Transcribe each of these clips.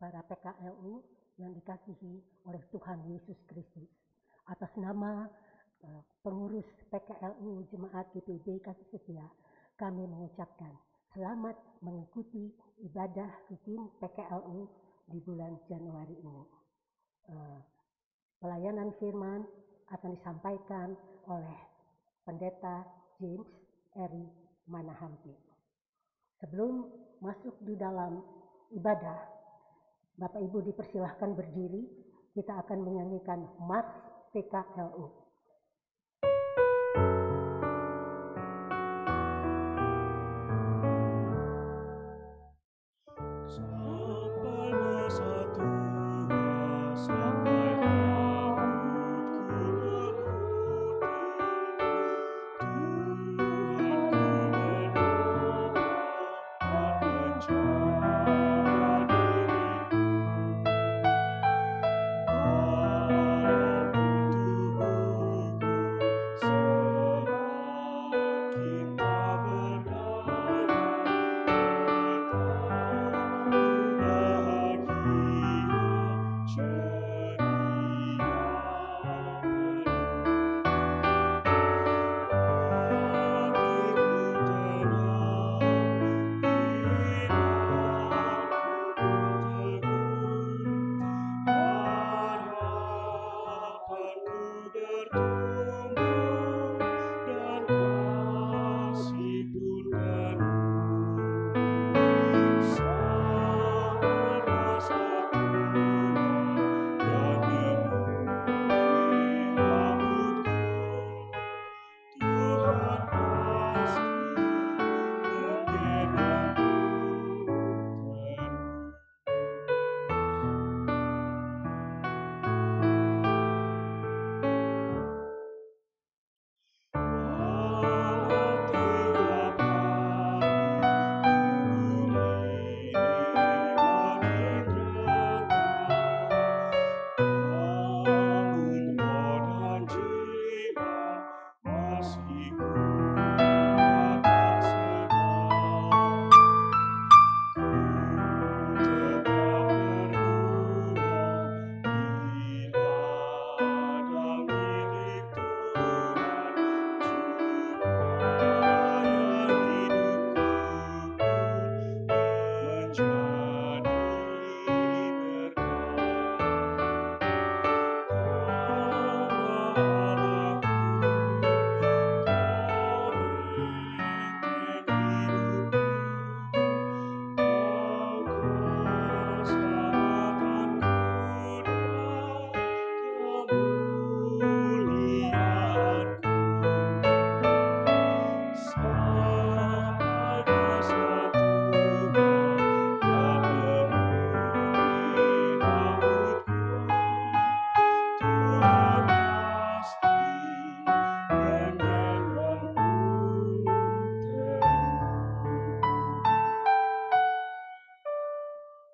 para PKLU yang dikasihi oleh Tuhan Yesus Kristus. Atas nama pengurus PKLU Jemaat GPIB Kasih Setia, kami mengucapkan selamat mengikuti ibadah rutin PKLU di bulan Januari ini. Pelayanan firman akan disampaikan oleh Pendeta James Eri Manahampi. Sebelum masuk di dalam ibadah, Bapak Ibu dipersilahkan berdiri. Kita akan menyanyikan Mars PKLU.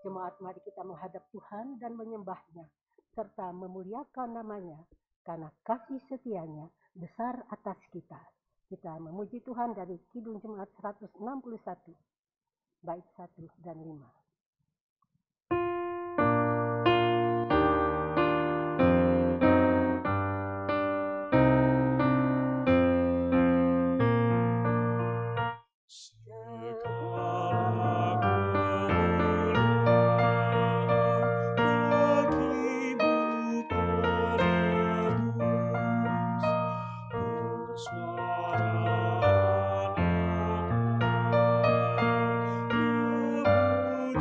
Jemaat, mari kita menghadap Tuhan dan menyembah-Nya, serta memuliakan nama-Nya, karena kasih setianya besar atas kita. Kita memuji Tuhan dari Kidung Jemaat 161, bait 1 dan 5. Suara anak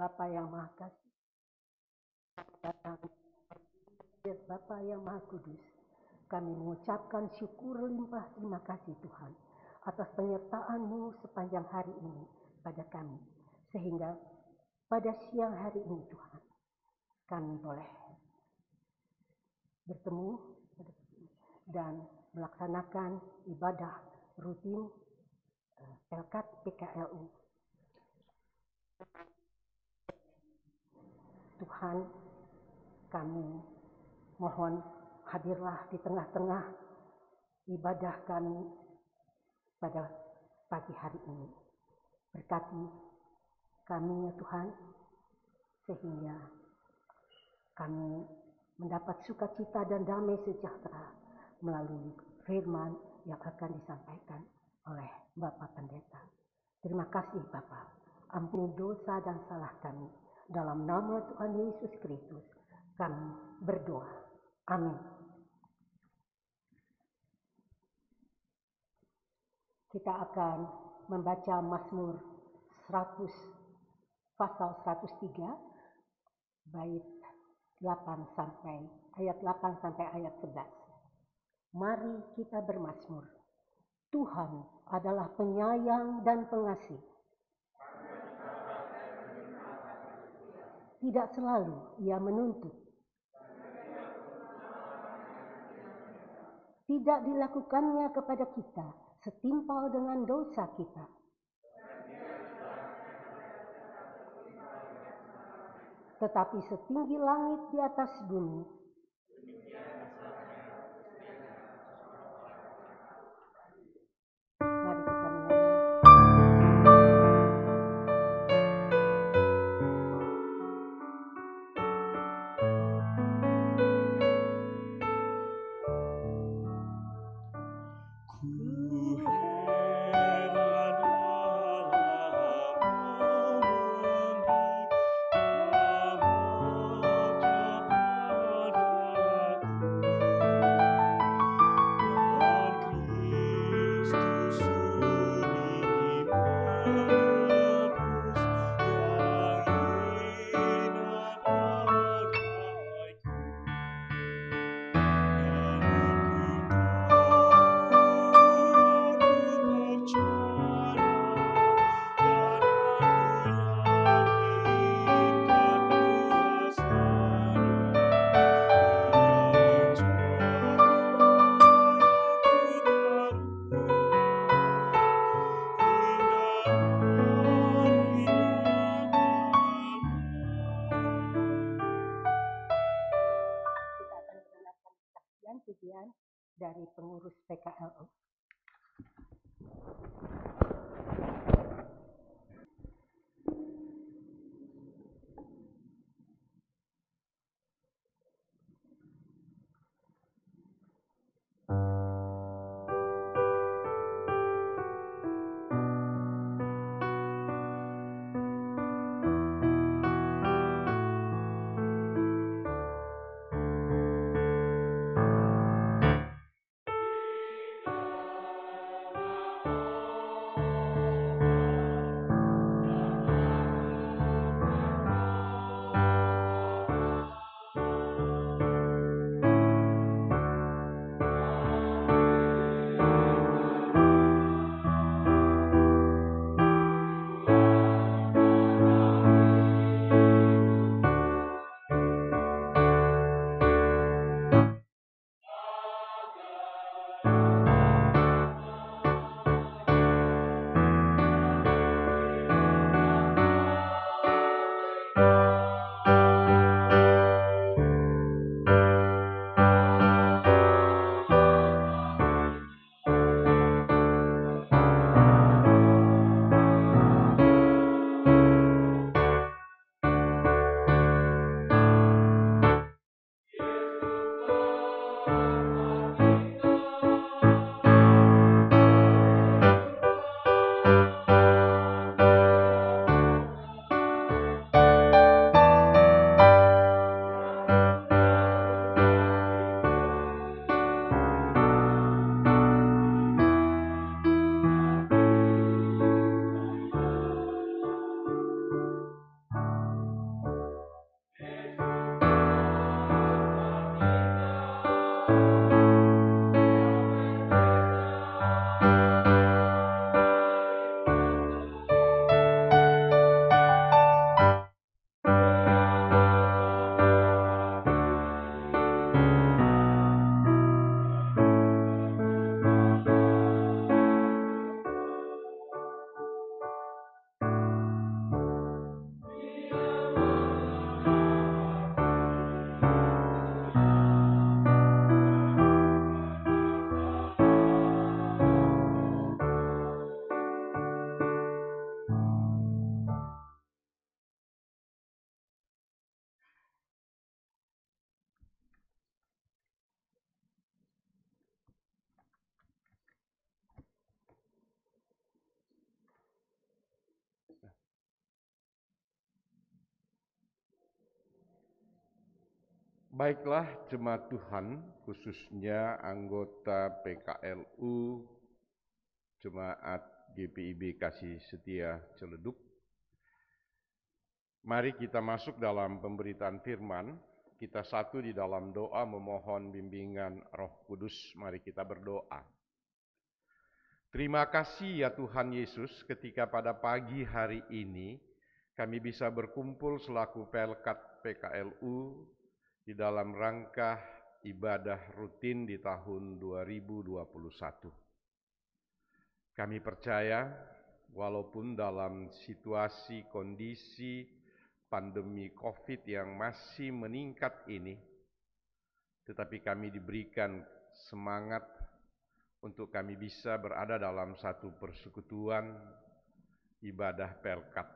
Bapa yang Maha Kasih, Bapa yang Maha Kudus, kami mengucapkan syukur limpah terima kasih Tuhan atas penyertaan-Mu sepanjang hari ini pada kami. Sehingga pada siang hari ini Tuhan, kami boleh bertemu dan melaksanakan ibadah rutin Pelkat PKLU. Tuhan, kami mohon hadirlah di tengah-tengah ibadah kami pada pagi hari ini. Berkati kami ya Tuhan, sehingga kami mendapat sukacita dan damai sejahtera melalui firman yang akan disampaikan oleh Bapak Pendeta. Terima kasih Bapak, ampuni dosa dan salah kami. Dalam nama Tuhan Yesus Kristus kami berdoa. Amin. Kita akan membaca Mazmur 100 pasal 103 bait 8 sampai ayat 11. Mari kita bermazmur. Tuhan adalah penyayang dan pengasih. Tidak selalu Ia menuntut. Tidak dilakukannya kepada kita setimpal dengan dosa kita. Tetapi setinggi langit di atas bumi, mari kita menyanyi. Pujian dari pengurus PKLU. Baiklah jemaat Tuhan, khususnya anggota PKLU, Jemaat GPIB Kasih Setia Ciledug. Mari kita masuk dalam pemberitaan firman. Kita satu di dalam doa memohon bimbingan Roh Kudus. Mari kita berdoa. Terima kasih ya Tuhan Yesus, ketika pada pagi hari ini kami bisa berkumpul selaku Pelkat PKLU di dalam rangka ibadah rutin di tahun 2021. Kami percaya walaupun dalam situasi kondisi pandemi COVID yang masih meningkat ini, tetapi kami diberikan semangat untuk kami bisa berada dalam satu persekutuan ibadah Pelkat.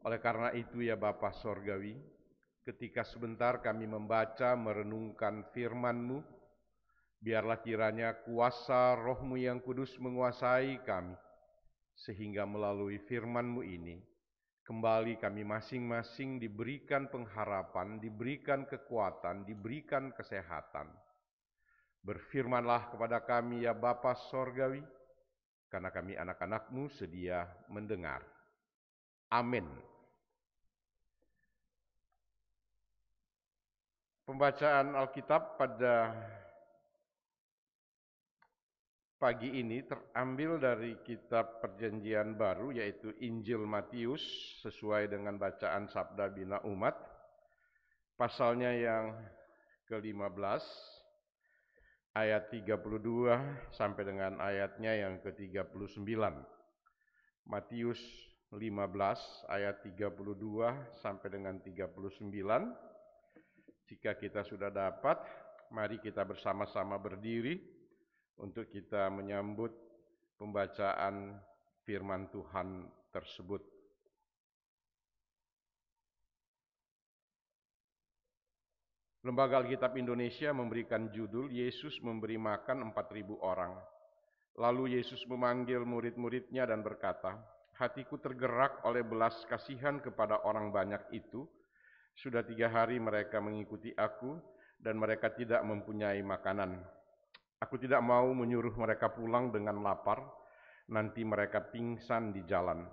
Oleh karena itu ya Bapa Sorgawi, ketika sebentar kami membaca merenungkan firman-Mu, biarlah kiranya kuasa Roh-Mu yang kudus menguasai kami, sehingga melalui firman-Mu ini, kembali kami masing-masing diberikan pengharapan, diberikan kekuatan, diberikan kesehatan. Berfirmanlah kepada kami ya Bapa Sorgawi, karena kami anak-anak-Mu sedia mendengar. Amin. Pembacaan Alkitab pada pagi ini terambil dari kitab Perjanjian Baru, yaitu Injil Matius, sesuai dengan bacaan Sabda Bina Umat, pasalnya yang ke-15, ayat 32 sampai dengan ayatnya yang ke-39. Matius 15 ayat 32 sampai dengan 39. Jika kita sudah dapat, mari kita bersama-sama berdiri untuk kita menyambut pembacaan firman Tuhan tersebut. Lembaga Alkitab Indonesia memberikan judul Yesus memberi makan 4.000 orang. Lalu Yesus memanggil murid-muridnya dan berkata, "Hatiku tergerak oleh belas kasihan kepada orang banyak itu. Sudah 3 hari mereka mengikuti aku dan mereka tidak mempunyai makanan. Aku tidak mau menyuruh mereka pulang dengan lapar, nanti mereka pingsan di jalan."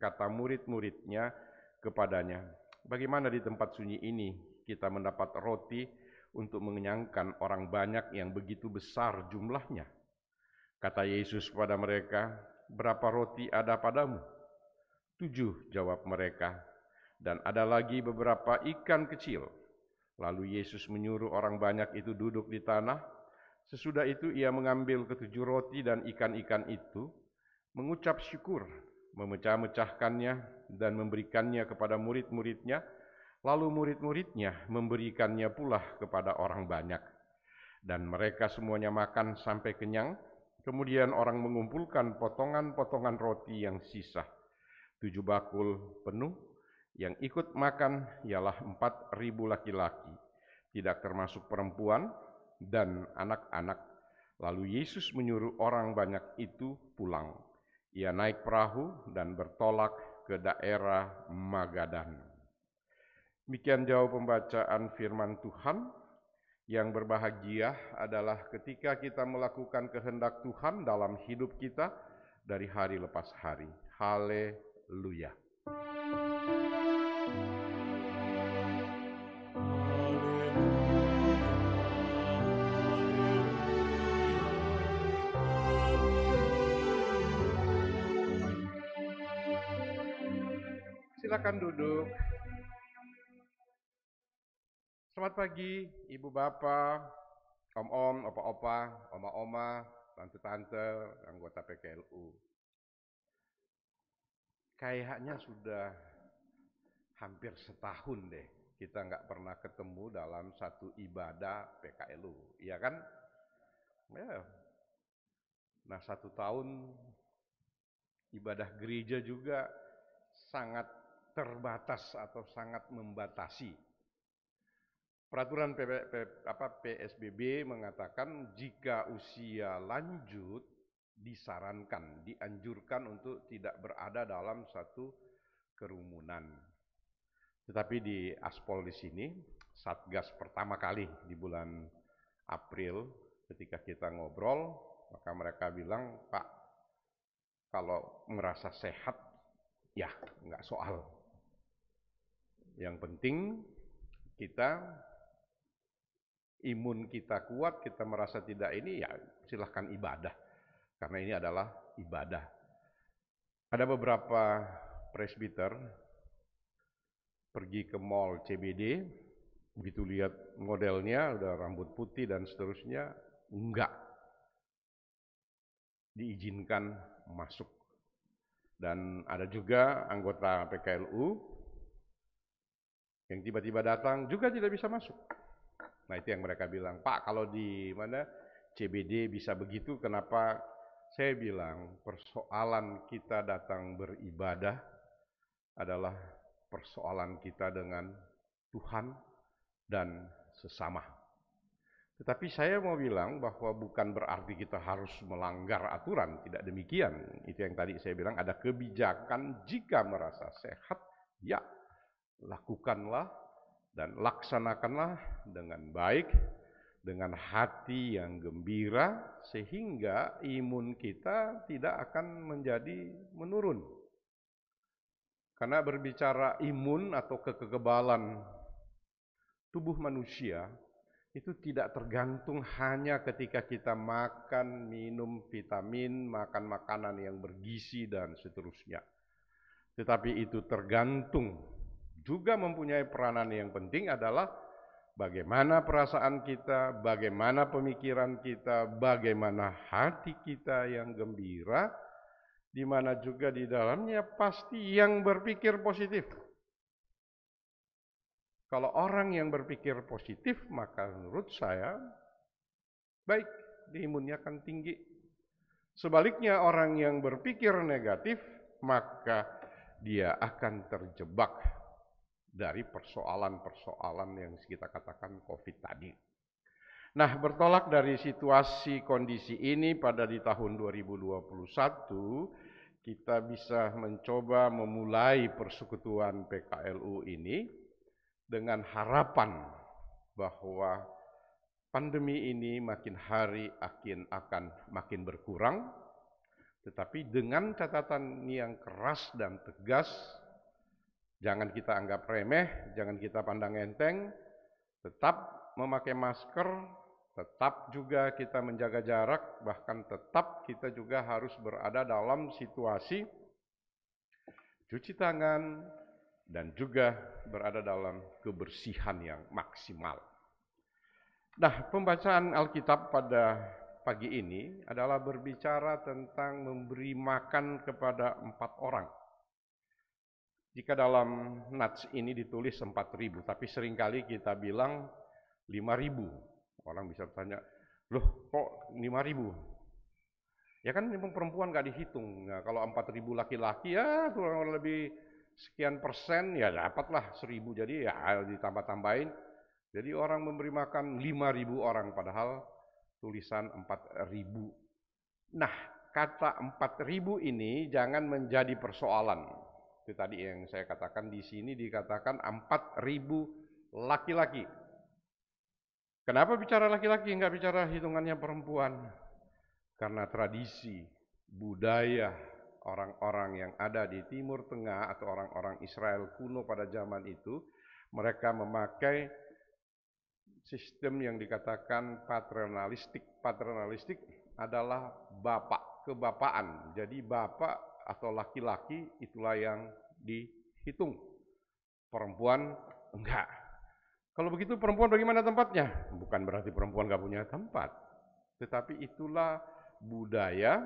Kata murid-muridnya kepadanya, "Bagaimana di tempat sunyi ini kita mendapat roti untuk mengenyangkan orang banyak yang begitu besar jumlahnya?" Kata Yesus kepada mereka, "Berapa roti ada padamu?" 7, jawab mereka. "Dan ada lagi beberapa ikan kecil." Lalu Yesus menyuruh orang banyak itu duduk di tanah. Sesudah itu ia mengambil ke-7 roti dan ikan-ikan itu, mengucap syukur, memecah-mecahkannya dan memberikannya kepada murid-muridnya. Lalu murid-muridnya memberikannya pula kepada orang banyak. Dan mereka semuanya makan sampai kenyang. Kemudian orang mengumpulkan potongan-potongan roti yang sisa, 7 bakul penuh. Yang ikut makan ialah 4.000 laki-laki, tidak termasuk perempuan dan anak-anak. Lalu Yesus menyuruh orang banyak itu pulang. Ia naik perahu dan bertolak ke daerah Magadan. Demikian jauh pembacaan firman Tuhan. Yang berbahagia adalah ketika kita melakukan kehendak Tuhan dalam hidup kita dari hari lepas hari. Haleluya. Silakan duduk. Selamat pagi, Ibu Bapak, Om-om, Opa-opa, Oma-oma, Tante-tante, anggota PKLU. Kayaknya sudah hampir setahun deh kita nggak pernah ketemu dalam satu ibadah PKLU, iya kan? Ya. Nah, 1 tahun ibadah gereja juga sangat terbatas atau sangat membatasi. Peraturan PSBB mengatakan jika usia lanjut disarankan, dianjurkan untuk tidak berada dalam satu kerumunan. Tetapi di Aspol di sini, Satgas pertama kali di bulan April ketika kita ngobrol, maka mereka bilang, Pak, kalau merasa sehat, ya nggak soal. Yang penting kita imun kita kuat, kita merasa tidak ini, ya silahkan ibadah. Karena ini adalah ibadah. Ada beberapa presbiter pergi ke mall CBD, begitu lihat modelnya, udah rambut putih dan seterusnya, enggak diizinkan masuk. Dan ada juga anggota PKLU yang tiba-tiba datang juga tidak bisa masuk. Nah itu yang mereka bilang, Pak kalau di mana CBD bisa begitu, kenapa? Saya bilang persoalan kita datang beribadah adalah persoalan kita dengan Tuhan dan sesama. Tetapi saya mau bilang bahwa bukan berarti kita harus melanggar aturan, tidak demikian. Itu yang tadi saya bilang, ada kebijakan jika merasa sehat, ya lakukanlah dan laksanakanlah dengan baik, dengan hati yang gembira, sehingga imun kita tidak akan menjadi menurun. Karena berbicara imun atau kekebalan tubuh manusia, itu tidak tergantung hanya ketika kita makan, minum vitamin, makan makanan yang bergizi dan seterusnya. Tetapi itu tergantung, juga mempunyai peranan yang penting adalah bagaimana perasaan kita, bagaimana pemikiran kita, bagaimana hati kita yang gembira, di mana juga di dalamnya pasti yang berpikir positif. Kalau orang yang berpikir positif, maka menurut saya baik, imunnya akan tinggi. Sebaliknya orang yang berpikir negatif, maka dia akan terjebak dari persoalan-persoalan yang kita katakan COVID tadi. Nah, bertolak dari situasi kondisi ini pada di tahun 2021, kita bisa mencoba memulai persekutuan PKLU ini dengan harapan bahwa pandemi ini makin hari akan makin berkurang, tetapi dengan catatan yang keras dan tegas. Jangan kita anggap remeh, jangan kita pandang enteng, tetap memakai masker, tetap juga kita menjaga jarak, bahkan tetap kita juga harus berada dalam situasi cuci tangan dan juga berada dalam kebersihan yang maksimal. Nah, pembacaan Alkitab pada pagi ini adalah berbicara tentang memberi makan kepada 4 orang. Jika dalam nats ini ditulis 4.000, tapi seringkali kita bilang 5.000. Orang bisa bertanya, loh kok 5.000? Ya kan memang perempuan nggak dihitung. Nah, kalau 4.000 laki-laki ya kurang lebih sekian persen, ya dapatlah 1.000. Jadi ya ditambah-tambahin. Jadi orang memberi makan 5.000 orang, padahal tulisan 4.000. Nah, kata 4.000 ini jangan menjadi persoalan. Itu tadi yang saya katakan, di sini dikatakan 4.000 laki-laki. Kenapa bicara laki-laki, nggak bicara hitungannya perempuan? Karena tradisi, budaya orang-orang yang ada di Timur Tengah atau orang-orang Israel kuno pada zaman itu, mereka memakai sistem yang dikatakan paternalistik. Paternalistik adalah bapak, kebapaan. Jadi bapak atau laki-laki itulah yang dihitung. Perempuan enggak. Kalau begitu perempuan bagaimana tempatnya? Bukan berarti perempuan enggak punya tempat. Tetapi itulah budaya,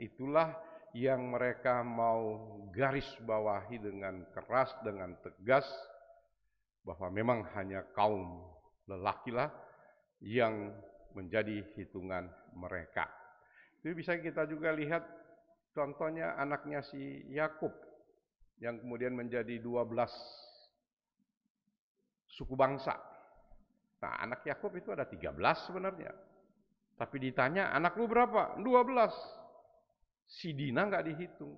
itulah yang mereka mau garis bawahi dengan keras, dengan tegas, bahwa memang hanya kaum lelakilah yang menjadi hitungan mereka. Itu bisa kita juga lihat contohnya anaknya si Yakub yang kemudian menjadi 12 suku bangsa. Nah, anak Yakub itu ada 13 sebenarnya. Tapi ditanya, anak lu berapa? 12. Si Dina nggak dihitung.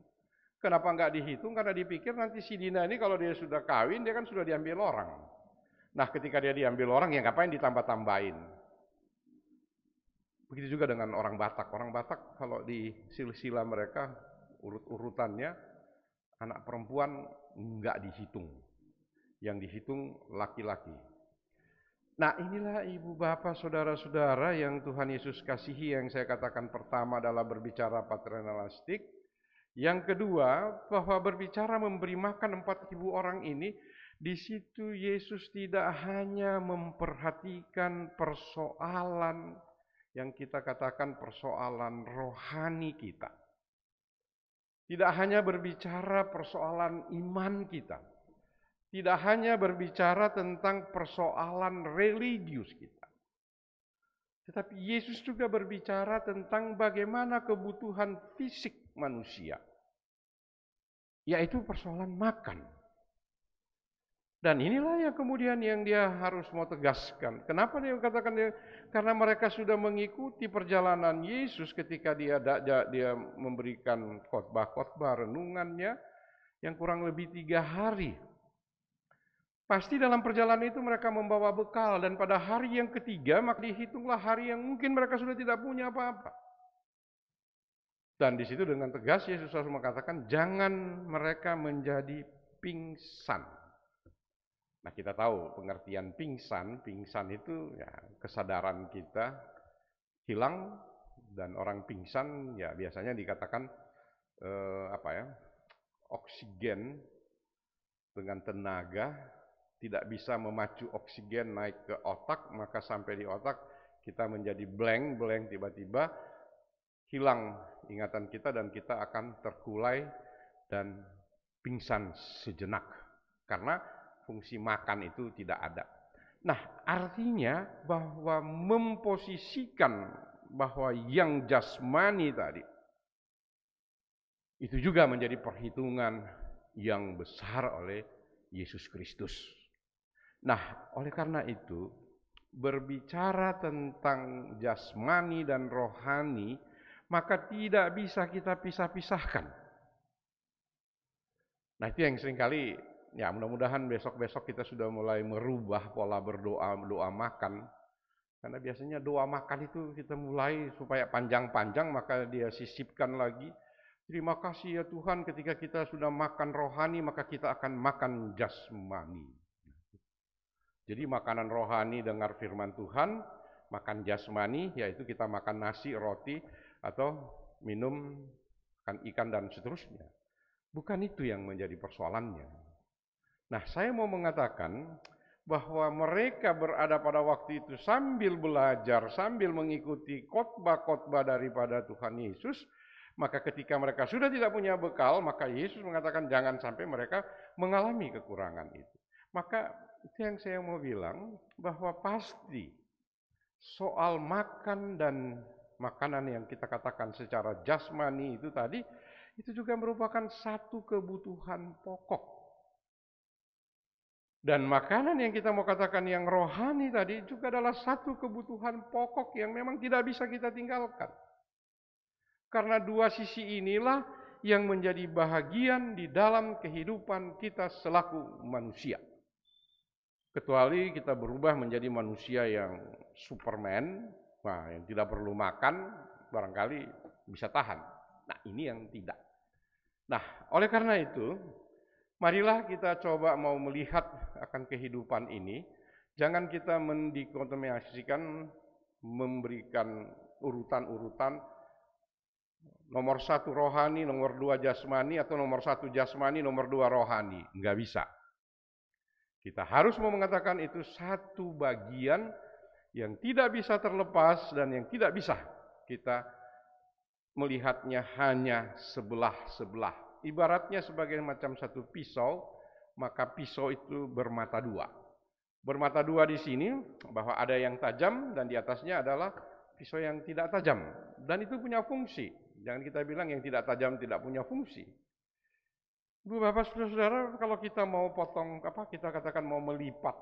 Kenapa nggak dihitung? Karena dipikir nanti si Dina ini kalau dia sudah kawin, dia kan sudah diambil orang. Nah, ketika dia diambil orang, ya ngapain ditambah-tambahin? Begitu juga dengan orang Batak. Orang Batak kalau di silsilah mereka, urut-urutannya, anak perempuan nggak dihitung. Yang dihitung laki-laki. Nah, inilah ibu bapak saudara-saudara yang Tuhan Yesus kasihi, yang saya katakan pertama adalah berbicara paternalistik. Yang kedua, bahwa berbicara memberi makan 4.000 orang ini, di situ Yesus tidak hanya memperhatikan persoalan yang kita katakan persoalan rohani kita. Tidak hanya berbicara persoalan iman kita. Tidak hanya berbicara tentang persoalan religius kita. Tetapi Yesus juga berbicara tentang bagaimana kebutuhan fisik manusia. Yaitu persoalan makan. Dan inilah yang kemudian yang dia harus mau tegaskan. Kenapa dia katakan dia? Karena mereka sudah mengikuti perjalanan Yesus ketika dia memberikan khotbah renungannya yang kurang lebih 3 hari. Pasti dalam perjalanan itu mereka membawa bekal, dan pada hari yang ketiga maka dihitunglah hari yang mungkin mereka sudah tidak punya apa-apa. Dan di situ dengan tegas Yesus harus mengatakan jangan mereka menjadi pingsan. Nah, kita tahu pengertian pingsan itu ya kesadaran kita hilang, dan orang pingsan ya biasanya dikatakan oksigen dengan tenaga tidak bisa memacu oksigen naik ke otak, maka sampai di otak kita menjadi blank, tiba-tiba hilang ingatan kita dan kita akan terkulai dan pingsan sejenak karena fungsi makan itu tidak ada. Nah, artinya bahwa memposisikan bahwa yang jasmani tadi itu juga menjadi perhitungan yang besar oleh Yesus Kristus. Nah, oleh karena itu, berbicara tentang jasmani dan rohani, maka tidak bisa kita pisah-pisahkan. Nah, itu yang seringkali, ya mudah-mudahan besok-besok kita sudah mulai merubah pola doa makan. Karena biasanya doa makan itu kita mulai supaya panjang-panjang, maka dia sisipkan lagi. Terima kasih ya Tuhan, ketika kita sudah makan rohani, maka kita akan makan jasmani. Jadi makanan rohani dengar firman Tuhan, makan jasmani yaitu kita makan nasi, roti, atau minum ikan dan seterusnya. Bukan itu yang menjadi persoalannya. Nah, saya mau mengatakan bahwa mereka berada pada waktu itu sambil belajar, sambil mengikuti khotbah-khotbah daripada Tuhan Yesus, maka ketika mereka sudah tidak punya bekal, maka Yesus mengatakan jangan sampai mereka mengalami kekurangan itu. Maka itu yang saya mau bilang, bahwa pasti soal makan dan makanan yang kita katakan secara jasmani itu tadi, itu juga merupakan satu kebutuhan pokok. Dan makanan yang kita mau katakan yang rohani tadi juga adalah satu kebutuhan pokok yang memang tidak bisa kita tinggalkan. Karena dua sisi inilah yang menjadi bahagian di dalam kehidupan kita selaku manusia. Kecuali kita berubah menjadi manusia yang Superman, nah, yang tidak perlu makan, barangkali bisa tahan. Nah, ini yang tidak. Nah, oleh karena itu, marilah kita coba mau melihat akan kehidupan ini. Jangan kita mendikotomisasikan, memberikan urutan-urutan nomor 1 rohani, nomor 2 jasmani, atau nomor 1 jasmani, nomor 2 rohani. Enggak bisa. Kita harus mau mengatakan itu satu bagian yang tidak bisa terlepas dan yang tidak bisa kita melihatnya hanya sebelah-sebelah. Ibaratnya sebagai macam satu pisau, maka pisau itu bermata dua. Bermata dua di sini bahwa ada yang tajam dan di atasnya adalah pisau yang tidak tajam. Dan itu punya fungsi. Jangan kita bilang yang tidak tajam tidak punya fungsi. Ibu bapak saudara, kalau kita mau potong kita katakan mau melipat,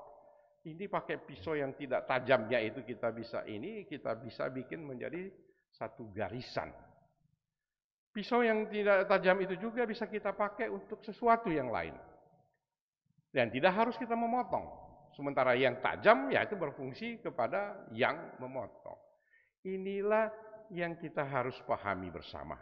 ini pakai pisau yang tidak tajamnya itu kita bisa bikin menjadi satu garisan. Pisau yang tidak tajam itu juga bisa kita pakai untuk sesuatu yang lain. Dan tidak harus kita memotong. Sementara yang tajam ya itu berfungsi kepada yang memotong. Inilah yang kita harus pahami bersama.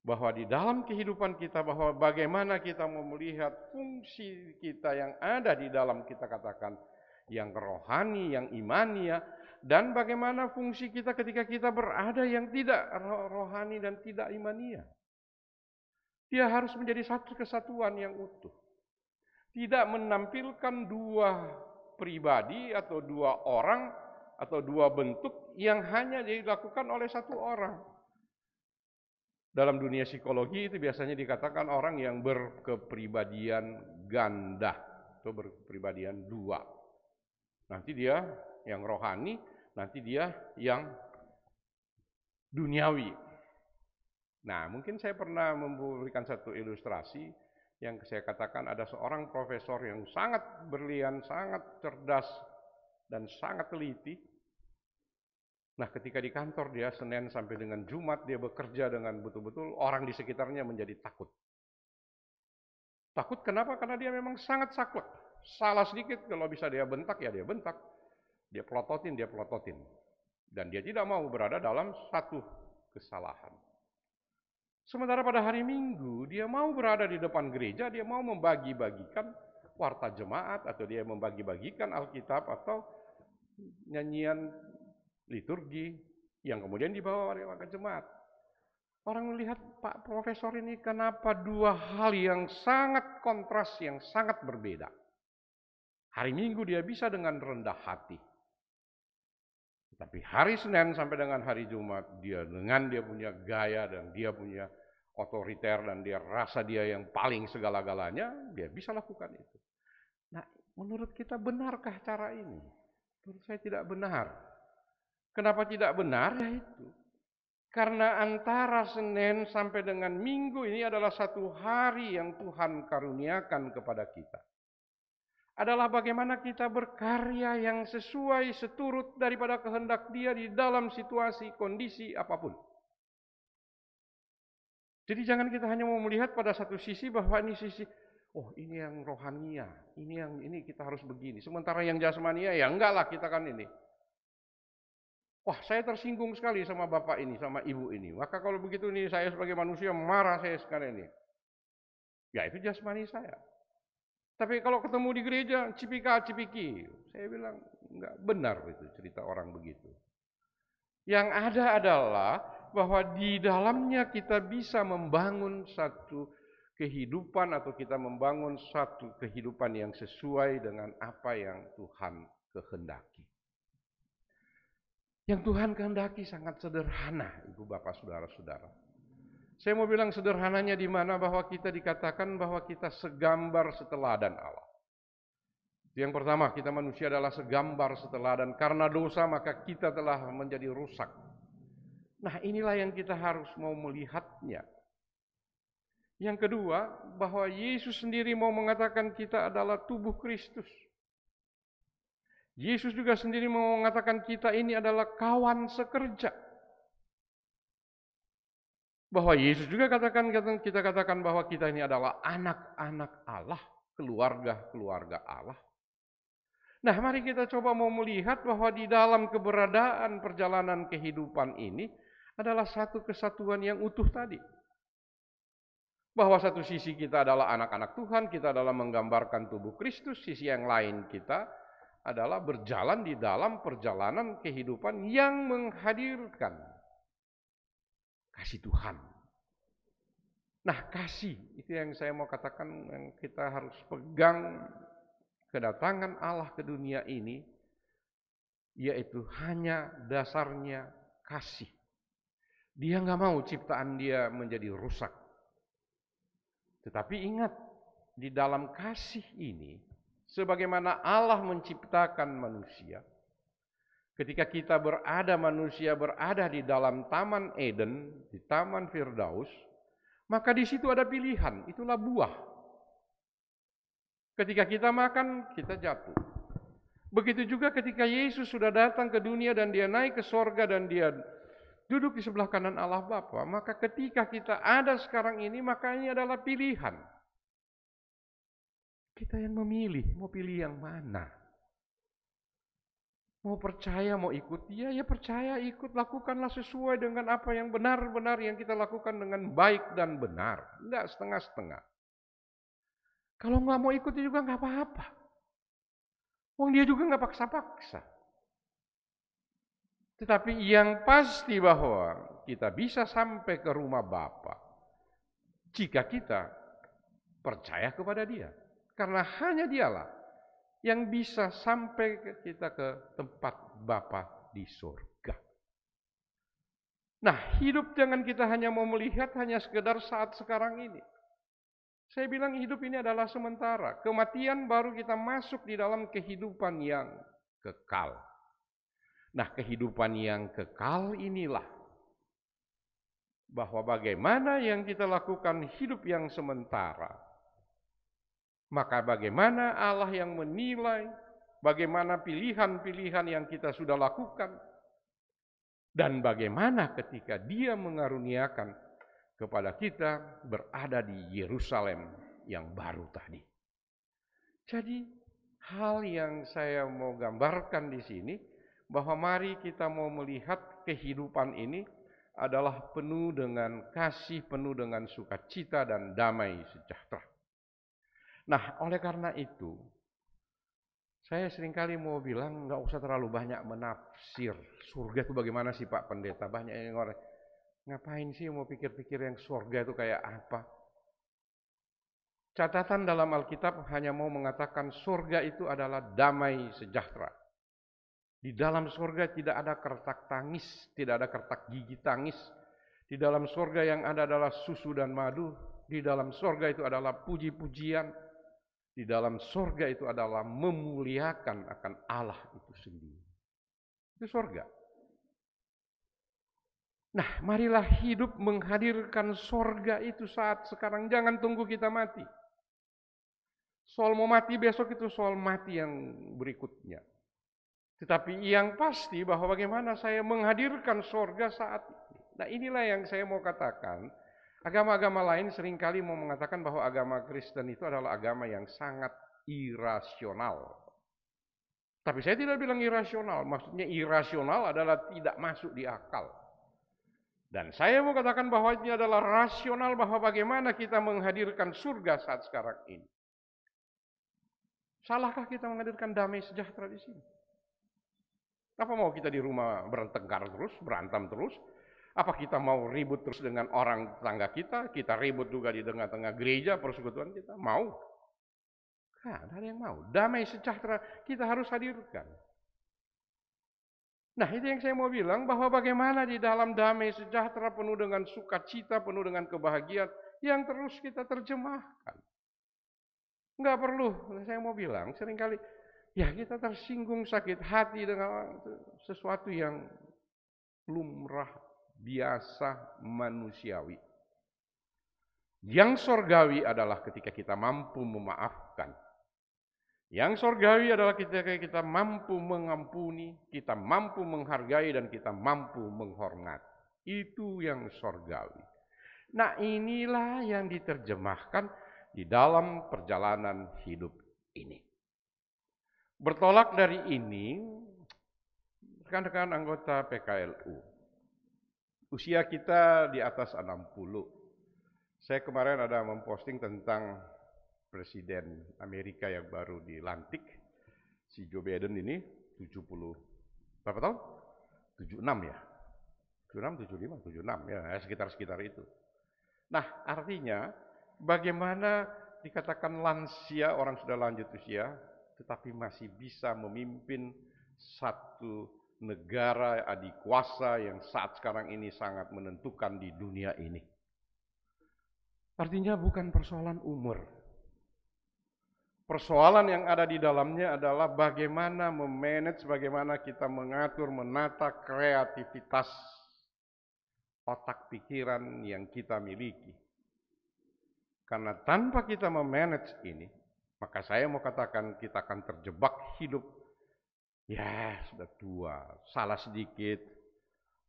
Bahwa di dalam kehidupan kita, bahwa bagaimana kita mau melihat fungsi kita yang ada di dalam kita katakan yang rohani, yang imania, dan bagaimana fungsi kita ketika kita berada yang tidak rohani dan tidak imania. Dia harus menjadi satu kesatuan yang utuh. Tidak menampilkan dua pribadi atau dua orang atau dua bentuk yang hanya dilakukan oleh satu orang. Dalam dunia psikologi itu biasanya dikatakan orang yang berkepribadian ganda atau berkepribadian dua. Nanti dia yang rohani, nanti dia yang duniawi. Nah, mungkin saya pernah memberikan satu ilustrasi yang saya katakan ada seorang profesor yang sangat berlian, sangat cerdas, dan sangat teliti. Nah, ketika di kantor dia Senin sampai dengan Jumat dia bekerja dengan betul-betul orang di sekitarnya menjadi takut. Takut kenapa? Karena dia memang sangat saklek. Salah sedikit kalau bisa dia bentak ya dia bentak. Dia pelototin. Dan dia tidak mau berada dalam satu kesalahan. Sementara pada hari Minggu dia mau berada di depan gereja, dia mau membagi-bagikan warta jemaat atau dia membagi-bagikan Alkitab atau nyanyian liturgi yang kemudian dibawa oleh warga jemaat. Orang melihat Pak Profesor ini kenapa dua hal yang sangat kontras, yang sangat berbeda. Hari Minggu dia bisa dengan rendah hati. Tapi hari Senin sampai dengan hari Jumat dia punya gaya dan dia punya otoriter dan dia rasa dia yang paling segala-galanya, dia bisa lakukan itu. Nah, menurut kita benarkah cara ini? Menurut saya tidak benar. Kenapa tidak benar? Ya itu. Karena antara Senin sampai dengan Minggu ini adalah satu hari yang Tuhan karuniakan kepada kita. Adalah bagaimana kita berkarya yang sesuai seturut daripada kehendak Dia di dalam situasi, kondisi apapun. Jadi jangan kita hanya mau melihat pada satu sisi bahwa ini sisi, oh ini yang rohania, ini kita harus begini. Sementara yang jasmania ya enggak lah kita kan ini. Wah, saya tersinggung sekali sama bapak ini, sama ibu ini. Maka kalau begitu nih saya sebagai manusia marah saya sekarang ini. Ya itu jasmani saya. Tapi kalau ketemu di gereja, cipika-cipiki. Saya bilang, enggak benar itu cerita orang begitu. Yang ada adalah bahwa di dalamnya kita bisa membangun satu kehidupan atau kita membangun satu kehidupan yang sesuai dengan apa yang Tuhan kehendaki. Yang Tuhan kehendaki sangat sederhana, Ibu Bapak Saudara-saudara. Saya mau bilang sederhananya di mana bahwa kita dikatakan bahwa kita segambar seteladan Allah. Yang pertama, kita manusia adalah segambar seteladan. Karena dosa maka kita telah menjadi rusak. Nah, inilah yang kita harus mau melihatnya. Yang kedua, bahwa Yesus sendiri mau mengatakan kita adalah tubuh Kristus. Yesus juga sendiri mau mengatakan kita ini adalah kawan sekerja. Bahwa Yesus juga kita katakan bahwa kita ini adalah anak-anak Allah, keluarga-keluarga Allah. Nah, mari kita coba mau melihat bahwa di dalam keberadaan perjalanan kehidupan ini adalah satu kesatuan yang utuh tadi. Bahwa satu sisi kita adalah anak-anak Tuhan, kita adalah menggambarkan tubuh Kristus, sisi yang lain kita adalah berjalan di dalam perjalanan kehidupan yang menghadirkan kasih Tuhan. Nah, kasih itu yang saya mau katakan yang kita harus pegang kedatangan Allah ke dunia ini, yaitu hanya dasarnya kasih. Dia nggak mau ciptaan dia menjadi rusak. Tetapi ingat, di dalam kasih ini, sebagaimana Allah menciptakan manusia, ketika manusia berada di dalam Taman Eden, di Taman Firdaus, maka di situ ada pilihan, itulah buah. Ketika kita makan, kita jatuh. Begitu juga ketika Yesus sudah datang ke dunia dan dia naik ke sorga dan dia duduk di sebelah kanan Allah Bapa, maka ketika kita ada sekarang ini, maka ini adalah pilihan. Kita yang memilih, mau pilih yang mana. Mau percaya, mau ikut dia, ya percaya, ikut, lakukanlah sesuai dengan apa yang benar-benar yang kita lakukan dengan baik dan benar. Enggak setengah-setengah. Kalau nggak mau ikut juga nggak apa-apa. Wong dia juga nggak paksa-paksa. Tetapi yang pasti bahwa kita bisa sampai ke rumah Bapa jika kita percaya kepada Dia. Karena hanya Dialah yang bisa sampai kita ke tempat Bapa di surga. Nah, hidup jangan kita hanya mau melihat hanya sekedar saat sekarang ini. Saya bilang hidup ini adalah sementara. Kematian baru kita masuk di dalam kehidupan yang kekal. Nah, kehidupan yang kekal inilah bahwa bagaimana yang kita lakukan hidup yang sementara, maka bagaimana Allah yang menilai, bagaimana pilihan-pilihan yang kita sudah lakukan, dan bagaimana ketika Dia mengaruniakan kepada kita berada di Yerusalem yang baru tadi. Jadi hal yang saya mau gambarkan di sini, bahwa mari kita mau melihat kehidupan ini adalah penuh dengan kasih, penuh dengan sukacita dan damai sejahtera. Nah, oleh karena itu, saya seringkali mau bilang nggak usah terlalu banyak menafsir. Surga itu bagaimana sih Pak Pendeta? Banyak yang orang, ngapain sih mau pikir-pikir yang surga itu kayak apa? Catatan dalam Alkitab hanya mau mengatakan surga itu adalah damai sejahtera. Di dalam surga tidak ada kertak tangis, tidak ada kertak gigi tangis. Di dalam surga yang ada adalah susu dan madu. Di dalam surga itu adalah puji-pujian. Di dalam surga itu adalah memuliakan akan Allah itu sendiri. Itu surga. Nah, marilah hidup menghadirkan surga itu saat sekarang. Jangan tunggu kita mati. Soal mau mati besok itu soal mati yang berikutnya. Tetapi yang pasti bahwa bagaimana saya menghadirkan surga saat ini. Nah, inilah yang saya mau katakan. Agama-agama lain seringkali mau mengatakan bahwa agama Kristen itu adalah agama yang sangat irasional. Tapi saya tidak bilang irasional. Maksudnya irasional adalah tidak masuk di akal. Dan saya mau katakan bahwa ini adalah rasional, bahwa bagaimana kita menghadirkan surga saat sekarang ini. Salahkah kita menghadirkan damai sejahtera di sini? Apa mau kita di rumah bertengkar terus, berantem terus? Apa kita mau ribut terus dengan orang tetangga kita? Kita ribut juga di tengah-tengah gereja, persekutuan kita? Mau? Nah, ada yang mau. Damai sejahtera kita harus hadirkan. Nah, itu yang saya mau bilang, bahwa bagaimana di dalam damai sejahtera penuh dengan sukacita, penuh dengan kebahagiaan, yang terus kita terjemahkan. Enggak perlu, saya mau bilang, seringkali ya kita tersinggung sakit hati dengan sesuatu yang lumrah, biasa, manusiawi. Yang surgawi adalah ketika kita mampu memaafkan. Yang surgawi adalah ketika kita mampu mengampuni, kita mampu menghargai, dan kita mampu menghormati. Itu yang surgawi. Nah, inilah yang diterjemahkan di dalam perjalanan hidup ini. Bertolak dari ini, rekan-rekan anggota PKLU, usia kita di atas 60. Saya kemarin ada memposting tentang Presiden Amerika yang baru dilantik, si Joe Biden ini, 70, berapa tahun? 76 ya? 76, 75, 76 ya, sekitar itu. Nah, artinya bagaimana dikatakan lansia, orang sudah lanjut usia, tetapi masih bisa memimpin satu negara adikuasa yang saat sekarang ini sangat menentukan di dunia ini. Artinya bukan persoalan umur. Persoalan yang ada di dalamnya adalah bagaimana memanage, bagaimana kita mengatur, menata kreativitas otak pikiran yang kita miliki. Karena tanpa kita memanage ini, maka saya mau katakan kita akan terjebak hidup. Ya, sudah tua, salah sedikit,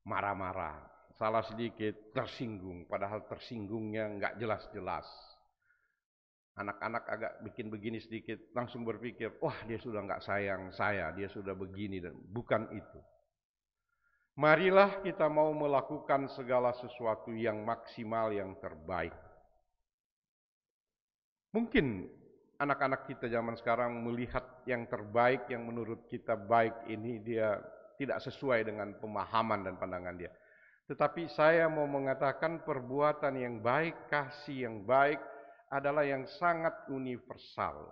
marah-marah, salah sedikit tersinggung, padahal tersinggungnya nggak jelas-jelas. Anak-anak agak bikin begini sedikit, langsung berpikir, wah dia sudah nggak sayang saya, dia sudah begini, dan bukan itu. Marilah kita mau melakukan segala sesuatu yang maksimal, yang terbaik. Mungkin anak-anak kita zaman sekarang melihat yang terbaik, yang menurut kita baik ini dia tidak sesuai dengan pemahaman dan pandangan dia. Tetapi saya mau mengatakan perbuatan yang baik, kasih yang baik adalah yang sangat universal.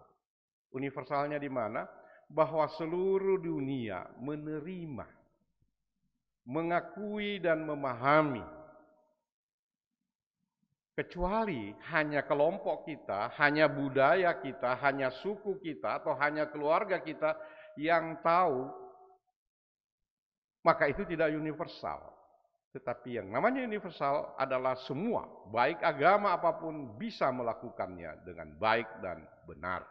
Universalnya di mana? Bahwa seluruh dunia menerima, mengakui dan memahami. Kecuali hanya kelompok kita, hanya budaya kita, hanya suku kita, atau hanya keluarga kita yang tahu, maka itu tidak universal. Tetapi yang namanya universal adalah semua, baik agama apapun bisa melakukannya dengan baik dan benar.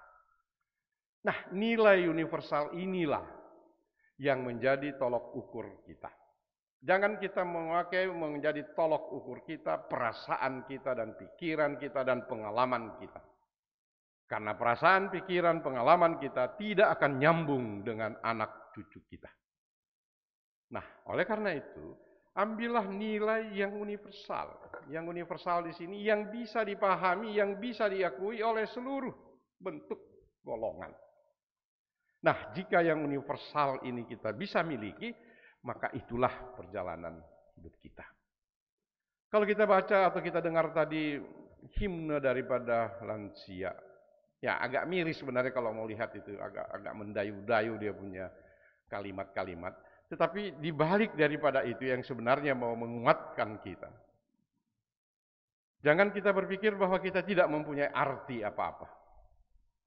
Nah, nilai universal inilah yang menjadi tolok ukur kita. Jangan kita memakai menjadi tolok ukur kita, perasaan kita dan pikiran kita dan pengalaman kita. Karena perasaan, pikiran, pengalaman kita tidak akan nyambung dengan anak cucu kita. Nah, oleh karena itu, ambillah nilai yang universal. Yang universal di sini yang bisa dipahami, yang bisa diakui oleh seluruh bentuk golongan. Nah, jika yang universal ini kita bisa miliki, maka itulah perjalanan hidup kita. Kalau kita baca atau kita dengar tadi himne daripada lansia, ya agak miris sebenarnya kalau mau lihat itu, agak mendayu-dayu dia punya kalimat-kalimat. Tetapi dibalik daripada itu yang sebenarnya mau menguatkan kita. Jangan kita berpikir bahwa kita tidak mempunyai arti apa-apa.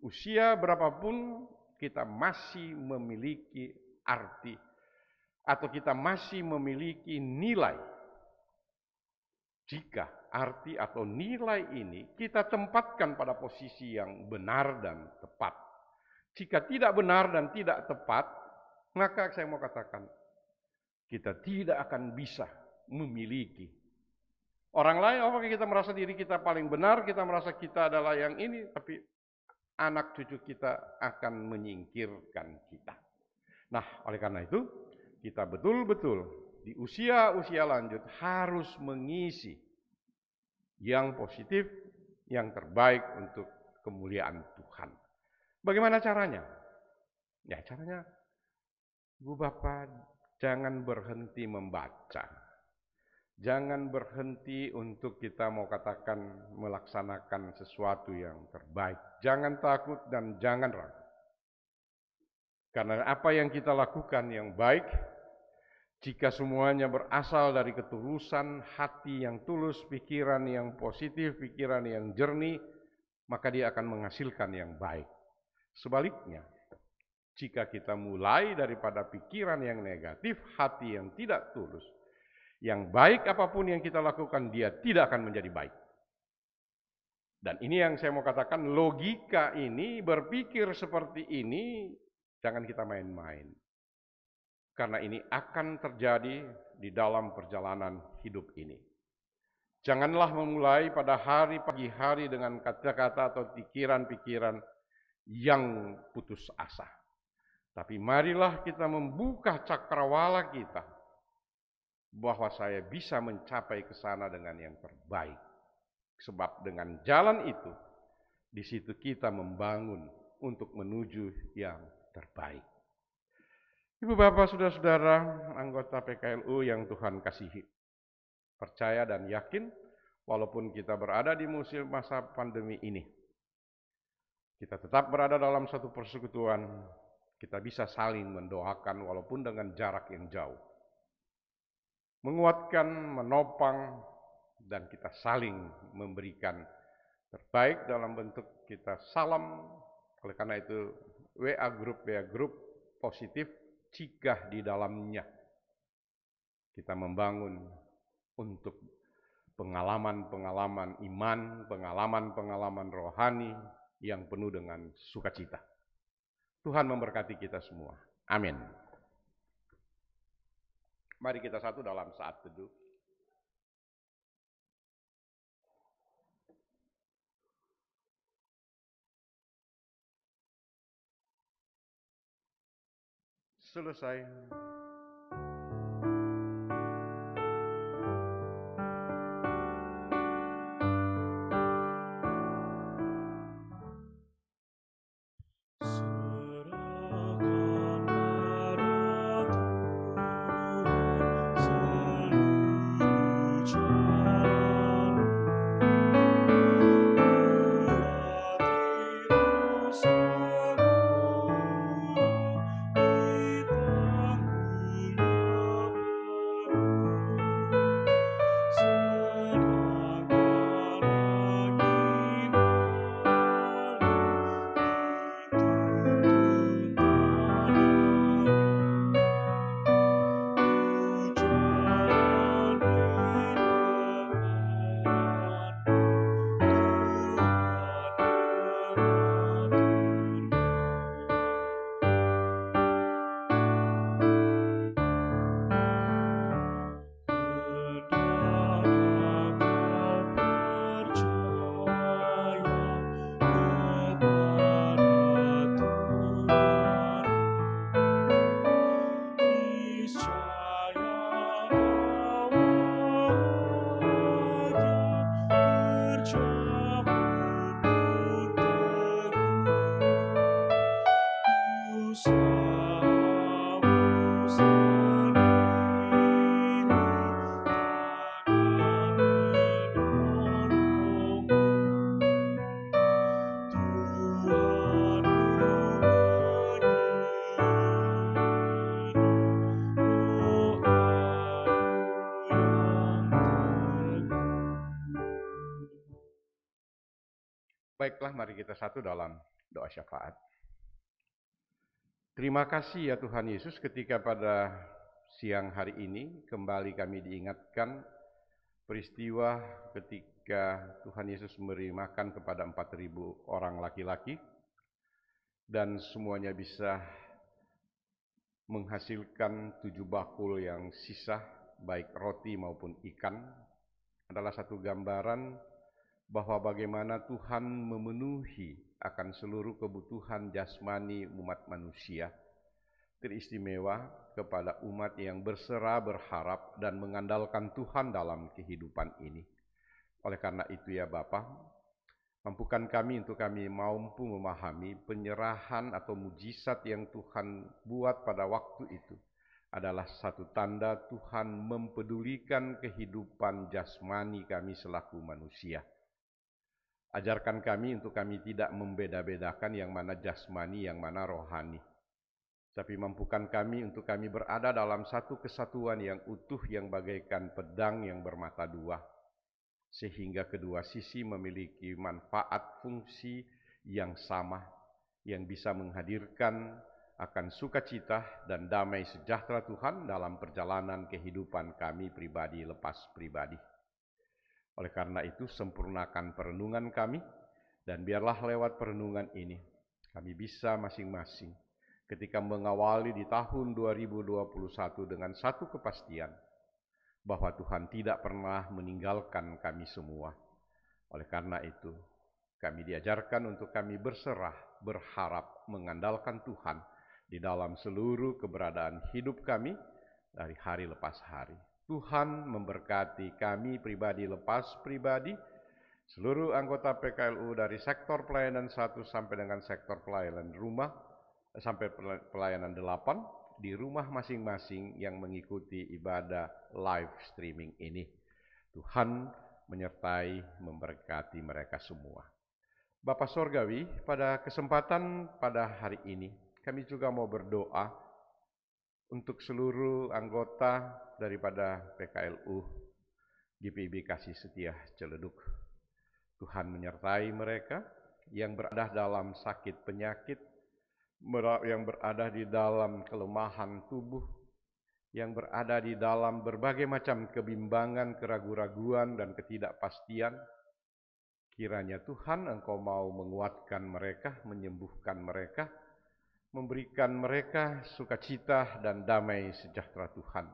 Usia berapapun kita masih memiliki arti, atau kita masih memiliki nilai. Jika arti atau nilai ini kita tempatkan pada posisi yang benar dan tepat. Jika tidak benar dan tidak tepat, maka saya mau katakan, kita tidak akan bisa memiliki. Orang lain, apakah kita merasa diri kita paling benar, kita merasa kita adalah yang ini, tapi anak cucu kita akan menyingkirkan kita. Nah, oleh karena itu, kita betul-betul di usia-usia lanjut harus mengisi yang positif, yang terbaik untuk kemuliaan Tuhan. Bagaimana caranya? Ya, caranya, Bu Bapak, jangan berhenti membaca. Jangan berhenti untuk kita mau katakan melaksanakan sesuatu yang terbaik. Jangan takut dan jangan ragu. Karena apa yang kita lakukan yang baik, jika semuanya berasal dari ketulusan hati yang tulus, pikiran yang positif, pikiran yang jernih, maka dia akan menghasilkan yang baik. Sebaliknya, jika kita mulai daripada pikiran yang negatif, hati yang tidak tulus, yang baik apapun yang kita lakukan, dia tidak akan menjadi baik. Dan ini yang saya mau katakan, logika ini, berpikir seperti ini, jangan kita main-main. Karena ini akan terjadi di dalam perjalanan hidup ini. Janganlah memulai pada pagi hari dengan kata-kata atau pikiran-pikiran yang putus asa. Tapi marilah kita membuka cakrawala kita, bahwa saya bisa mencapai ke sana dengan yang terbaik. Sebab dengan jalan itu, di situ kita membangun untuk menuju yang terbaik. Ibu bapak, saudara-saudara, anggota PKLU yang Tuhan kasihi. Percaya dan yakin, walaupun kita berada di musim masa pandemi ini, kita tetap berada dalam satu persekutuan, kita bisa saling mendoakan walaupun dengan jarak yang jauh. Menguatkan, menopang, dan kita saling memberikan terbaik dalam bentuk kita salam. Oleh karena WA grup positif, jika di dalamnya kita membangun untuk pengalaman-pengalaman iman, pengalaman-pengalaman rohani yang penuh dengan sukacita. Tuhan memberkati kita semua. Amin. Mari kita satu dalam saat teduh. Selesai. Baiklah, mari kita satu dalam doa syafaat. Terima kasih ya Tuhan Yesus, ketika pada siang hari ini kembali kami diingatkan peristiwa ketika Tuhan Yesus memberi makan kepada 4.000 orang laki-laki dan semuanya bisa menghasilkan 7 bakul yang sisa, baik roti maupun ikan, adalah satu gambaran bahwa bagaimana Tuhan memenuhi akan seluruh kebutuhan jasmani umat manusia, teristimewa kepada umat yang berserah, berharap, dan mengandalkan Tuhan dalam kehidupan ini. Oleh karena itu ya Bapa, mampukan kami untuk kami mampu memahami penyerahan atau mujizat yang Tuhan buat pada waktu itu adalah satu tanda Tuhan mempedulikan kehidupan jasmani kami selaku manusia. Ajarkan kami untuk kami tidak membeda-bedakan yang mana jasmani, yang mana rohani. Tapi mampukan kami untuk kami berada dalam satu kesatuan yang utuh, yang bagaikan pedang yang bermata dua, sehingga kedua sisi memiliki manfaat fungsi yang sama, yang bisa menghadirkan akan sukacita dan damai sejahtera Tuhan dalam perjalanan kehidupan kami pribadi lepas pribadi. Oleh karena itu, sempurnakan perenungan kami, dan biarlah lewat perenungan ini kami bisa masing-masing ketika mengawali di tahun 2021 dengan satu kepastian bahwa Tuhan tidak pernah meninggalkan kami semua. Oleh karena itu, kami diajarkan untuk kami berserah, berharap, mengandalkan Tuhan di dalam seluruh keberadaan hidup kami dari hari lepas hari. Tuhan memberkati kami pribadi lepas pribadi, seluruh anggota PKLU dari sektor pelayanan 1 sampai dengan sektor pelayanan rumah, sampai pelayanan 8, di rumah masing-masing yang mengikuti ibadah live streaming ini. Tuhan menyertai, memberkati mereka semua. Bapa Sorgawi, pada kesempatan pada hari ini, kami juga mau berdoa untuk seluruh anggota daripada PKLU GPIB Kasih Setia Ciledug. Tuhan menyertai mereka yang berada dalam sakit penyakit, yang berada di dalam kelemahan tubuh, yang berada di dalam berbagai macam kebimbangan, keraguan-raguan, dan ketidakpastian. Kiranya Tuhan Engkau mau menguatkan mereka, menyembuhkan mereka, memberikan mereka sukacita dan damai sejahtera Tuhan.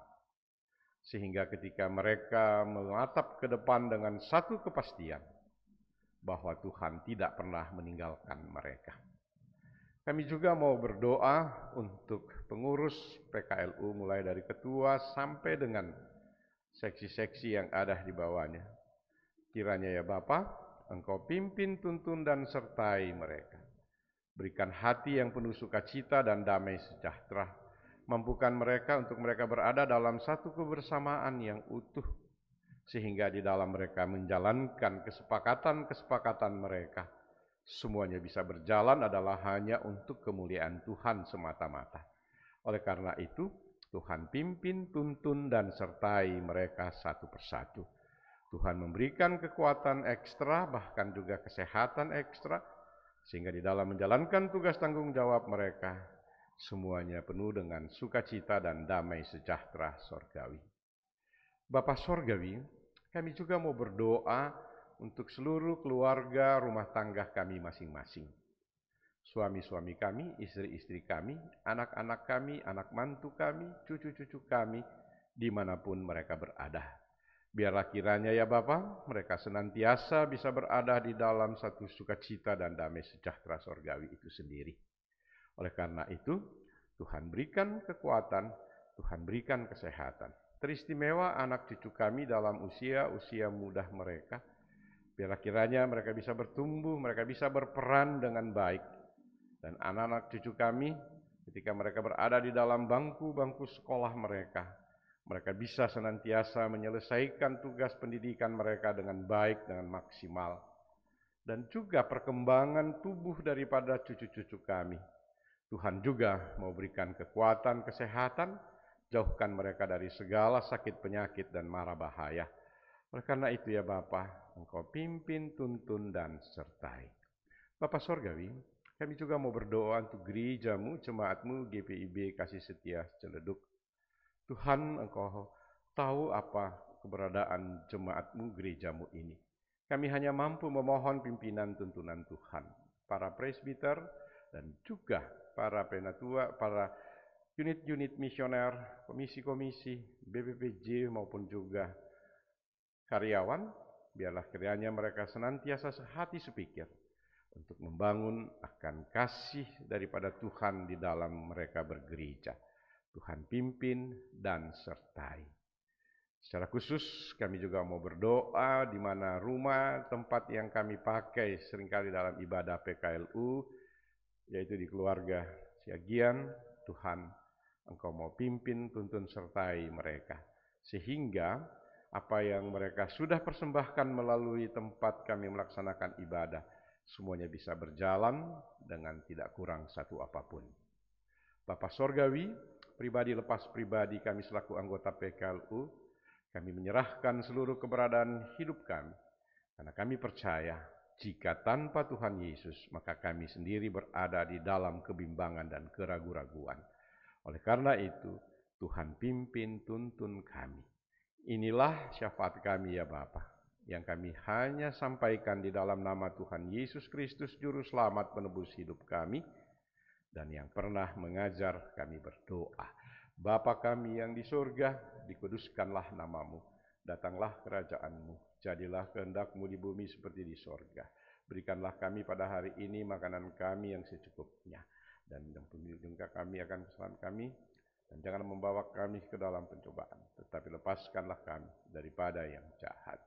Sehingga ketika mereka menatap ke depan dengan satu kepastian bahwa Tuhan tidak pernah meninggalkan mereka. Kami juga mau berdoa untuk pengurus PKLU mulai dari ketua sampai dengan seksi-seksi yang ada di bawahnya. Kiranya ya Bapa, Engkau pimpin, tuntun dan sertai mereka. Berikan hati yang penuh sukacita dan damai sejahtera. Mampukan mereka untuk mereka berada dalam satu kebersamaan yang utuh, sehingga di dalam mereka menjalankan kesepakatan-kesepakatan mereka. Semuanya bisa berjalan adalah hanya untuk kemuliaan Tuhan semata-mata. Oleh karena itu, Tuhan pimpin, tuntun, dan sertai mereka satu persatu. Tuhan memberikan kekuatan ekstra, bahkan juga kesehatan ekstra, sehingga di dalam menjalankan tugas tanggung jawab mereka, semuanya penuh dengan sukacita dan damai sejahtera sorgawi. Bapa Sorgawi, kami juga mau berdoa untuk seluruh keluarga rumah tangga kami masing-masing. Suami-suami kami, istri-istri kami, anak-anak kami, anak mantu kami, cucu-cucu kami, dimanapun mereka berada. Biarlah kiranya ya Bapa, mereka senantiasa bisa berada di dalam satu sukacita dan damai sejahtera sorgawi itu sendiri. Oleh karena itu, Tuhan berikan kekuatan, Tuhan berikan kesehatan. Teristimewa anak cucu kami dalam usia muda mereka. Biarlah kiranya mereka bisa bertumbuh, mereka bisa berperan dengan baik. Dan anak-anak cucu kami, ketika mereka berada di dalam bangku-bangku sekolah mereka bisa senantiasa menyelesaikan tugas pendidikan mereka dengan baik, dengan maksimal. Dan juga perkembangan tubuh daripada cucu-cucu kami. Tuhan juga mau berikan kekuatan, kesehatan, jauhkan mereka dari segala sakit penyakit dan mara bahaya. Oleh karena itu ya Bapa, Engkau pimpin, tuntun, dan sertai. Bapa Sorgawi, kami juga mau berdoa untuk gerejamu, jemaatmu, GPIB Kasih Setia Ciledug. Tuhan, Engkau tahu apa keberadaan jemaatmu, gerejamu ini. Kami hanya mampu memohon pimpinan tuntunan Tuhan. Para presbiter dan juga para penatua, para unit-unit misioner, komisi-komisi, BPPJ maupun juga karyawan, biarlah kiranya mereka senantiasa sehati sepikir untuk membangun akan kasih daripada Tuhan di dalam mereka bergereja. Tuhan pimpin dan sertai. Secara khusus kami juga mau berdoa di mana rumah tempat yang kami pakai seringkali dalam ibadah PKLU, yaitu di keluarga Siagian. Tuhan, Engkau mau pimpin, tuntun, sertai mereka. Sehingga apa yang mereka sudah persembahkan melalui tempat kami melaksanakan ibadah, semuanya bisa berjalan dengan tidak kurang satu apapun. Bapa Sorgawi, pribadi lepas pribadi kami selaku anggota PKLU, kami menyerahkan seluruh keberadaan hidup kami, karena kami percaya jika tanpa Tuhan Yesus, maka kami sendiri berada di dalam kebimbangan dan keraguan-raguan. Oleh karena itu, Tuhan pimpin, tuntun kami. Inilah syafaat kami ya Bapa, yang kami hanya sampaikan di dalam nama Tuhan Yesus Kristus, Juru Selamat penebus hidup kami, dan yang pernah mengajar kami berdoa. Bapa kami yang di surga, dikuduskanlah namamu, datanglah kerajaanmu, jadilah kehendak-Mu di bumi seperti di surga. Berikanlah kami pada hari ini makanan kami yang secukupnya, dan juga kami akan kesalahan kami, dan jangan membawa kami ke dalam pencobaan, tetapi lepaskanlah kami daripada yang jahat.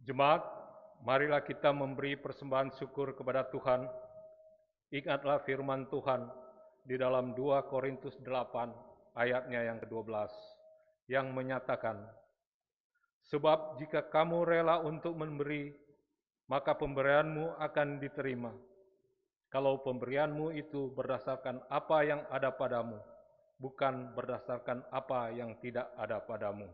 Jemaat, marilah kita memberi persembahan syukur kepada Tuhan. Ingatlah firman Tuhan di dalam 2 Korintus 8 ayatnya yang ke-12 yang menyatakan, sebab jika kamu rela untuk memberi, maka pemberianmu akan diterima. Kalau pemberianmu itu berdasarkan apa yang ada padamu, bukan berdasarkan apa yang tidak ada padamu.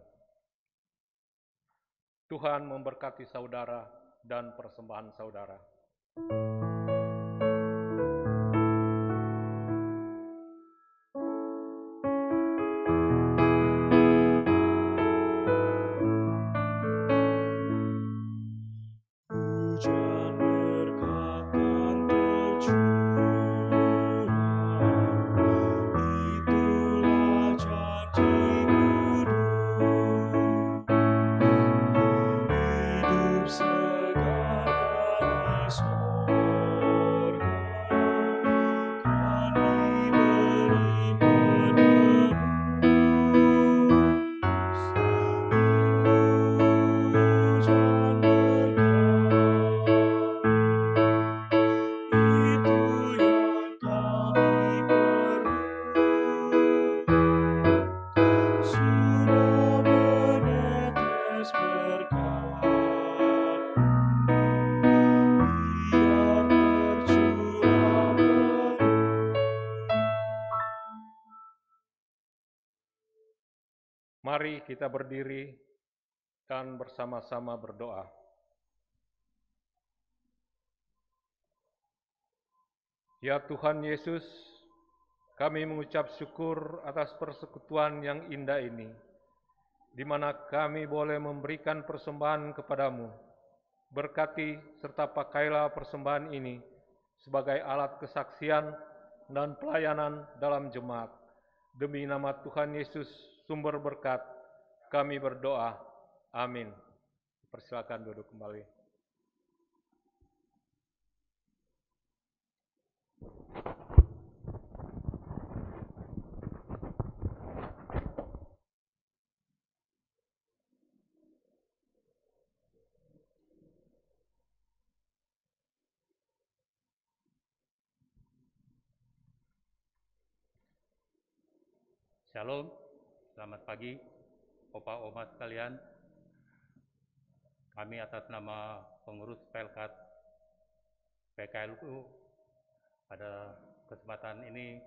Tuhan memberkati saudara dan persembahan saudara. Hujan berkat dan tercurah, itulah janji hidup segar dari sorga kan diberi penerus. Hujan itu yang kami perlu, sudah menetes berkat, biar tercurah penuh. Mari kita berdiri dan bersama-sama berdoa. Ya Tuhan Yesus, kami mengucap syukur atas persekutuan yang indah ini, di mana kami boleh memberikan persembahan kepadamu. Berkati serta pakailah persembahan ini sebagai alat kesaksian dan pelayanan dalam jemaat. Demi nama Tuhan Yesus, sumber berkat, kami berdoa. Amin. Persilakan duduk kembali. Shalom, selamat pagi, Opa Oma sekalian. Kami atas nama pengurus Pelkat PKLU pada kesempatan ini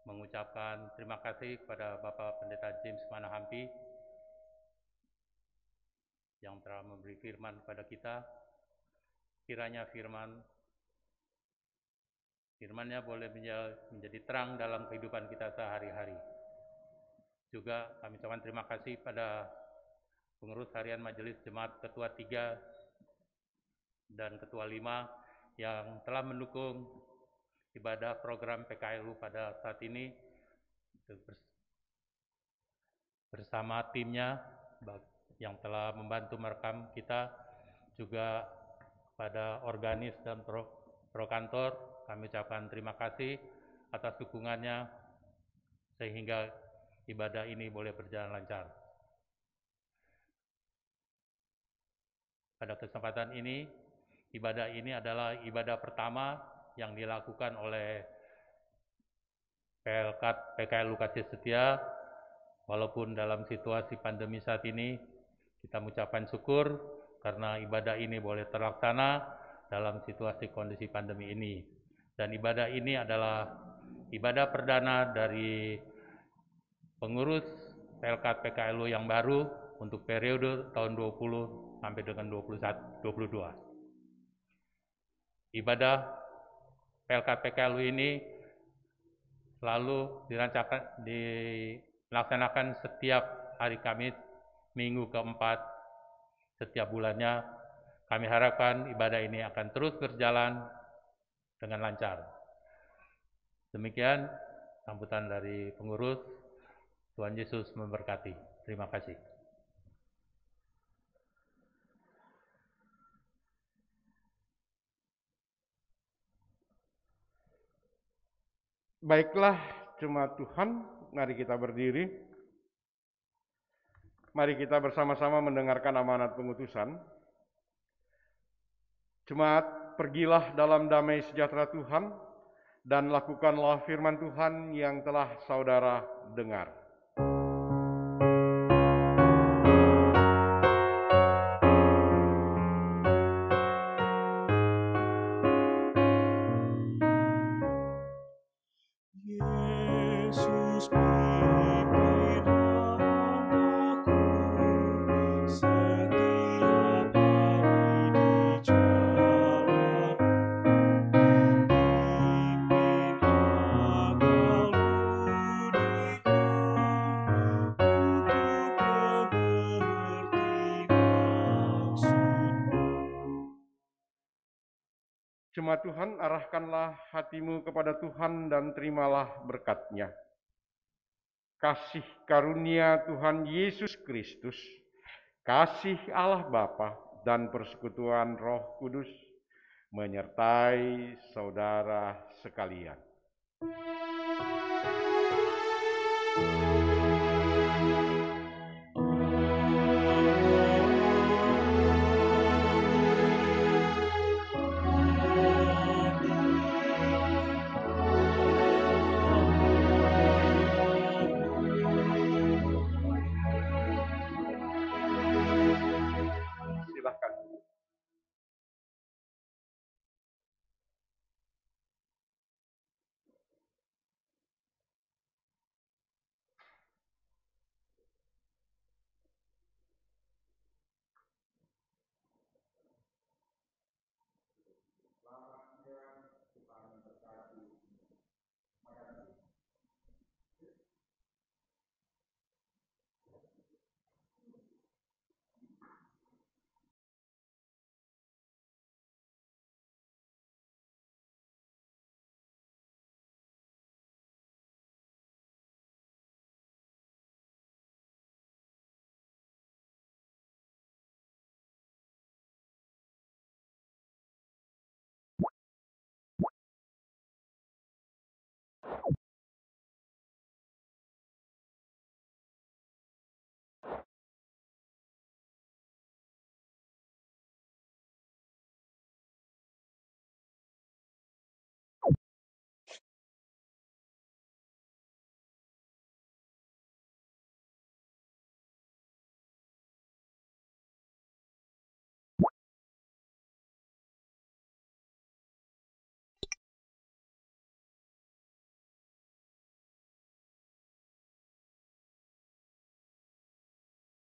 mengucapkan terima kasih kepada Bapak Pendeta James Manahampi yang telah memberi firman kepada kita. Kiranya firman-Nya boleh menjadi terang dalam kehidupan kita sehari-hari. Juga kami ucapkan terima kasih pada pengurus harian Majelis Jemaat Ketua 3 dan Ketua 5 yang telah mendukung ibadah program PKLU pada saat ini bersama timnya yang telah membantu merekam kita, juga pada organis dan prokantor. Kami ucapkan terima kasih atas dukungannya sehingga ibadah ini boleh berjalan lancar. Pada kesempatan ini, ibadah ini adalah ibadah pertama yang dilakukan oleh PKLU Kasih Setia. Walaupun dalam situasi pandemi saat ini, kita mengucapkan syukur karena ibadah ini boleh terlaksana dalam situasi kondisi pandemi ini. Dan ibadah ini adalah ibadah perdana dari pengurus Pelkat PKLU yang baru untuk periode tahun 20 sampai dengan 22. Ibadah Pelkat PKLU ini selalu dilaksanakan setiap hari Kamis, minggu keempat setiap bulannya. Kami harapkan ibadah ini akan terus berjalan dengan lancar. Demikian sambutan dari pengurus. Tuhan Yesus memberkati. Terima kasih. Baiklah, jemaat Tuhan, mari kita berdiri. Mari kita bersama-sama mendengarkan amanat pengutusan. Jemaat, pergilah dalam damai sejahtera Tuhan dan lakukanlah firman Tuhan yang telah saudara dengar. Yesus pimpin langkahku setiap hari di jalan. Pimpin akal budiku untuk mengerti maksud-Mu. Jemaat Tuhan, arahkanlah hatimu kepada Tuhan dan terimalah berkat-Nya. Kasih karunia Tuhan Yesus Kristus, kasih Allah Bapa dan persekutuan Roh Kudus menyertai saudara sekalian.